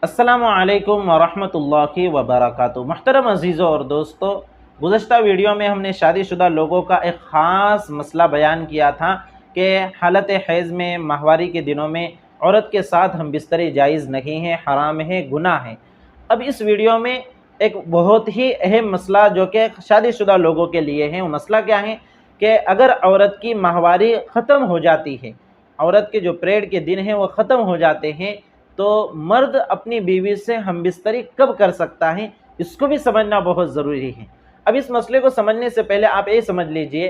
अस्सलामुअलैकुम वरहमतुल्लाहि वबरकातुहू। मुहतरम अजीज़ों और दोस्तों, गुज़श्ता वीडियो में हमने शादीशुदा लोगों का एक ख़ास मसला बयान किया था कि हालत हैज़ में माहवारी के दिनों में औरत के साथ हम बिस्तरी जायज़ नहीं है, हराम है, गुनाह है। अब इस वीडियो में एक बहुत ही अहम मसला जो कि शादीशुदा लोगों के लिए है, वो मसला क्या है कि अगर औरत की माहवारी ख़त्म हो जाती है, औरत के जो पीरियड के दिन हैं वो ख़त्म हो जाते हैं, तो मर्द अपनी बीवी से हमबिस्तरी कब कर सकता है, इसको भी समझना बहुत ज़रूरी है। अब इस मसले को समझने से पहले आप ये समझ लीजिए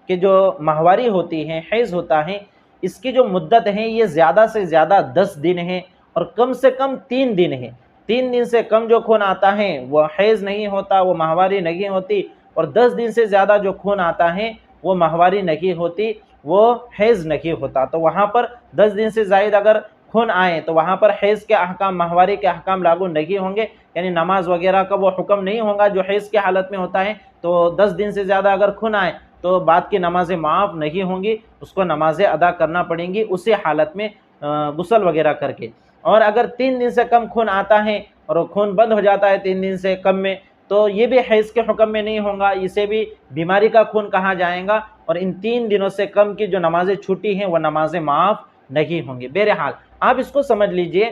कि जो माहवारी होती है, हैज़ होता है, इसकी जो मुद्दत है ये ज़्यादा से ज़्यादा 10 दिन है और कम से कम 3 दिन है। 3 दिन से कम जो खून आता है वो हैज़ नहीं होता, वो माहवारी नहीं होती, और 10 दिन से ज़्यादा जो खून आता है वो माहवारी नहीं होती, वो हैज़ नहीं होता। तो वहाँ पर 10 दिन से ज़ायद अगर खून आए तो वहाँ पर हैज़ के अहकाम, माहवारी के अहकाम लागू नहीं होंगे, यानी नमाज वगैरह का वो हुक्म नहीं होगा जो हैज़ की हालत में होता है। तो 10 दिन से ज़्यादा अगर खून आए तो बाद की नमाज़ें माफ़ नहीं होंगी, उसको नमाज़ें अदा करना पड़ेंगी उसी हालत में गुस्ल वगैरह करके। और अगर 3 दिन से कम खून आता है और खून बंद हो जाता है 3 दिन से कम में, तो ये भी हैज़ के हुक्म में नहीं होगा, इसे भी बीमारी का खून कहा जाएगा, और इन 3 दिनों से कम की जो नमाज़ें छूटी हैं वो नमाज़ें माफ़ नहीं होंगी। बहरहाल आप इसको समझ लीजिए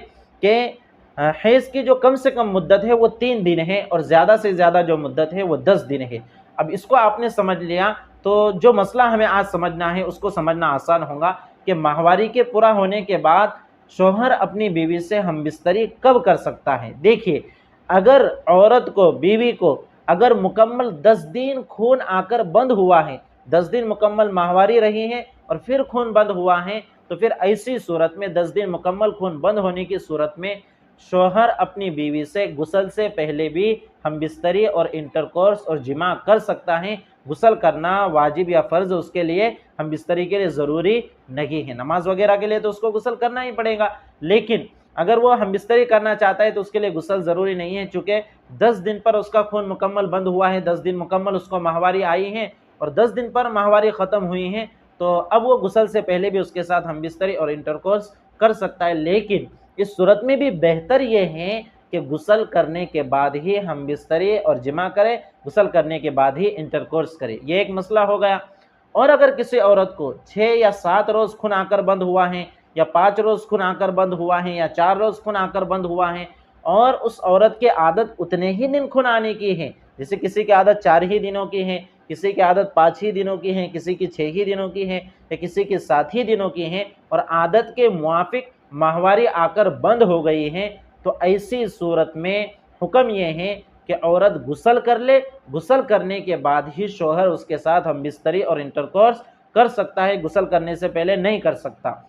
कि हैज़ की जो कम से कम मुद्दत है वो 3 दिन है और ज़्यादा से ज़्यादा जो मुद्दत है वो 10 दिन है। अब इसको आपने समझ लिया तो जो मसला हमें आज समझना है उसको समझना आसान होगा कि माहवारी के पूरा होने के बाद शौहर अपनी बीवी से हमबिस्तरी कब कर सकता है। देखिए, अगर औरत को, बीवी को अगर मुकम्मल 10 दिन खून आकर बंद हुआ है, 10 दिन मुकम्मल माहवारी रही है और फिर खून बंद हुआ है, तो फिर ऐसी सूरत में 10 दिन मुकम्मल खून बंद होने की सूरत में शौहर अपनी बीवी से गुस्ल से पहले भी हमबिस्तरी और इंटरकोर्स और जिमा कर सकता है। गुस्ल करना वाजिब या फ़र्ज़ उसके लिए, हमबिस्तरी के लिए ज़रूरी नहीं है। नमाज वगैरह के लिए तो उसको गुस्ल करना ही पड़ेगा, लेकिन अगर वो हमबिस्तरी करना चाहता है तो उसके लिए गुस्ल ज़रूरी नहीं है, चूँकि 10 दिन पर उसका खून मुकम्मल बंद हुआ है, 10 दिन मुकम्मल उसको माहवारी आई है और 10 दिन पर माहवारी ख़त्म हुई है, तो अब वो गुस्ल से पहले भी उसके साथ हमबिस्तरी और इंटरकोर्स कर सकता है। लेकिन इस सूरत में भी बेहतर ये है कि गुस्ल करने के बाद ही हमबिस्तरी और जिमा करे, गुस्ल करने के बाद ही इंटरकोर्स करे। ये एक मसला हो गया। और अगर किसी औरत को 6 या 7 रोज़ खून आकर बंद हुआ है, या 5 रोज़ खून आकर बंद हुआ है, या 4 रोज़ खून आकर बंद हुआ है, और उस औरत की आदत उतने ही दिन खून आने की है, जैसे किसी की आदत 4 ही दिनों की है, किसी की आदत 5 ही दिनों की है, किसी की 6 ही दिनों की है, या किसी की 7 ही दिनों की है, और आदत के मुआफिक माहवारी आकर बंद हो गई है, तो ऐसी सूरत में हुक्म ये है कि औरत गुस्ल कर ले, गुस्ल करने के बाद ही शौहर उसके साथ हमबिस्तरी और इंटरकोर्स कर सकता है, गुस्ल करने से पहले नहीं कर सकता।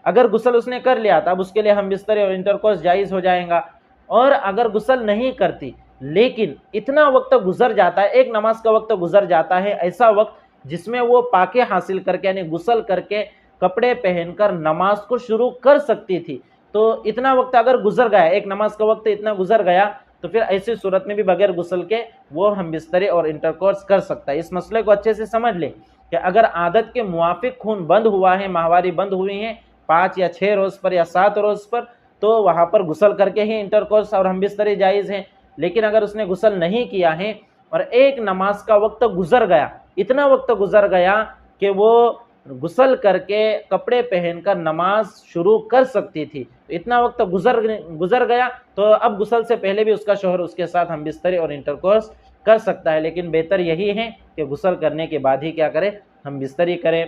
अगर गुस्ल उसने कर लिया तब उसके लिए हमबिस्तरी और इंटरकोर्स जायज़ हो जाएगा। और अगर गुस्ल नहीं करती लेकिन इतना वक्त गुजर जाता है, एक नमाज का वक्त गुजर जाता है, ऐसा वक्त जिसमें वो पाके हासिल करके यानी गुस्ल करके कपड़े पहनकर नमाज को शुरू कर सकती थी, तो इतना वक्त अगर गुजर गया, एक नमाज का वक्त इतना गुजर गया, तो फिर ऐसी सूरत में भी बगैर गुस्ल के वो हमबिस्तरी और इंटरकोर्स कर सकता है। इस मसले को अच्छे से समझ लें कि अगर आदत के मुआफिक खून बंद हुआ है, माहवारी बंद हुई है 5 या 6 रोज़ पर या 7 रोज़ पर, तो वहाँ पर गुस्ल करके ही इंटरकोर्स और हमबिस्तरी जायज़ है। लेकिन अगर उसने गुस्ल नहीं किया है और एक नमाज का वक्त गुजर गया, इतना वक्त गुजर गया कि वो गुस्ल करके कपड़े पहनकर नमाज शुरू कर सकती थी, इतना वक्त गुजर गया, तो अब गुस्ल से पहले भी उसका शौहर उसके साथ हमबिस्तरी और इंटरकोर्स कर सकता है। लेकिन बेहतर यही है कि गुस्ल करने के बाद ही क्या करे, हमबिस्तरी करे।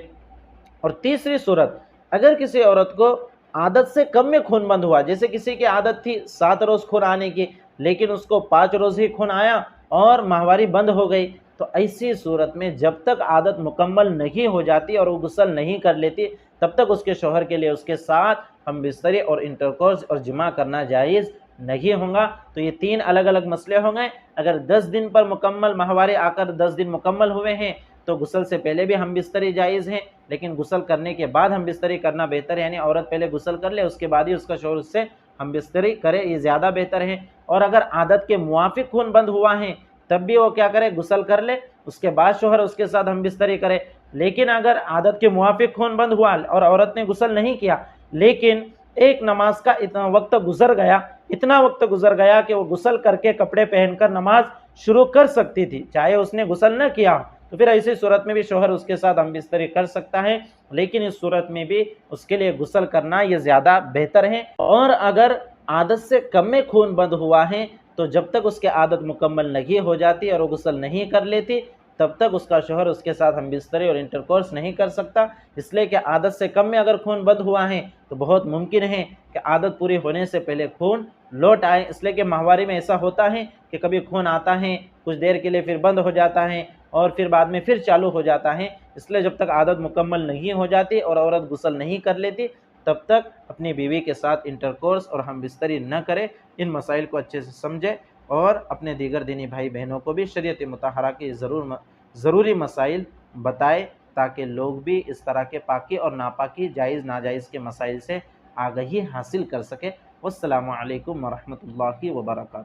और तीसरी सूरत, अगर किसी औरत को आदत से कम में खून बंद हुआ, जैसे किसी की आदत थी 7 रोज़ खून आने की, लेकिन उसको 5 रोज़ ही खून आया और माहवारी बंद हो गई, तो ऐसी सूरत में जब तक आदत मुकम्मल नहीं हो जाती और वो गुस्ल नहीं कर लेती, तब तक उसके शौहर के लिए उसके साथ हमबिस्तरी और इंटरकोर्स और जिमा करना जायज़ नहीं होगा। तो ये 3 अलग अलग मसले हो गए। अगर 10 दिन पर मुकम्मल माहवारी आकर 10 दिन मुकम्मल हुए हैं तो गुस्ल से पहले भी हमबिस्तरी जायज़ है, लेकिन गुस्ल करने के बाद हमबिस्तरी करना बेहतर है, यानी औरत पहले गुस्ल कर ले उसके बाद ही उसका शौहर उससे हमबिस्तरी करे, ये ज़्यादा बेहतर है। और अगर आदत के मुआफिक खून बंद हुआ है तब भी वो क्या करे, गुस्ल कर ले, उसके बाद शौहर उसके साथ हमबिस्तरी करे। लेकिन अगर आदत के मुआफिक खून बंद हुआ और औरत ने गुस्ल नहीं किया, लेकिन एक नमाज का इतना वक्त गुजर गया, इतना वक्त गुजर गया कि वो गुसल करके कपड़े पहनकर नमाज शुरू कर सकती थी, चाहे उसने गुसल न किया। तो फिर ऐसी सूरत में भी शोहर उसके साथ हम बिस्तरी कर सकता है, लेकिन इस सूरत में भी उसके लिए गुसल करना ये ज़्यादा बेहतर है। और अगर आदत से कम में खून बंद हुआ है तो जब तक उसकी आदत मुकम्मल नहीं हो जाती और वो गुसल नहीं कर लेती तब तक उसका शोहर उसके साथ हम बिस्तरी और इंटरकोर्स नहीं कर सकता। इसलिए कि आदत से कम में अगर खून बंद हुआ है तो बहुत मुमकिन है कि आदत पूरी होने से पहले खून लौट आए। इसलिए कि माहवारी में ऐसा होता है कि कभी खून आता है, कुछ देर के लिए फिर बंद हो जाता है और फिर बाद में फिर चालू हो जाता है। इसलिए जब तक आदत मुकम्मल नहीं हो जाती और औरत गुसल नहीं कर लेती तब तक अपनी बीवी के साथ इंटरकोर्स और हम बिस्तरी न करे। इन मसाइल को अच्छे से समझे और अपने दीगर दीनी भाई बहनों को भी शरीयत मुतहरा के ज़रूरी मसाइल बताए ताकि लोग भी इस तरह के पाकी और नापाकी जायज़ नाजायज़ के मसाइल से आगाही हासिल कर सके। वस्सलामु अलैकुम वरहमतुल्लाहि वबरकातुहू।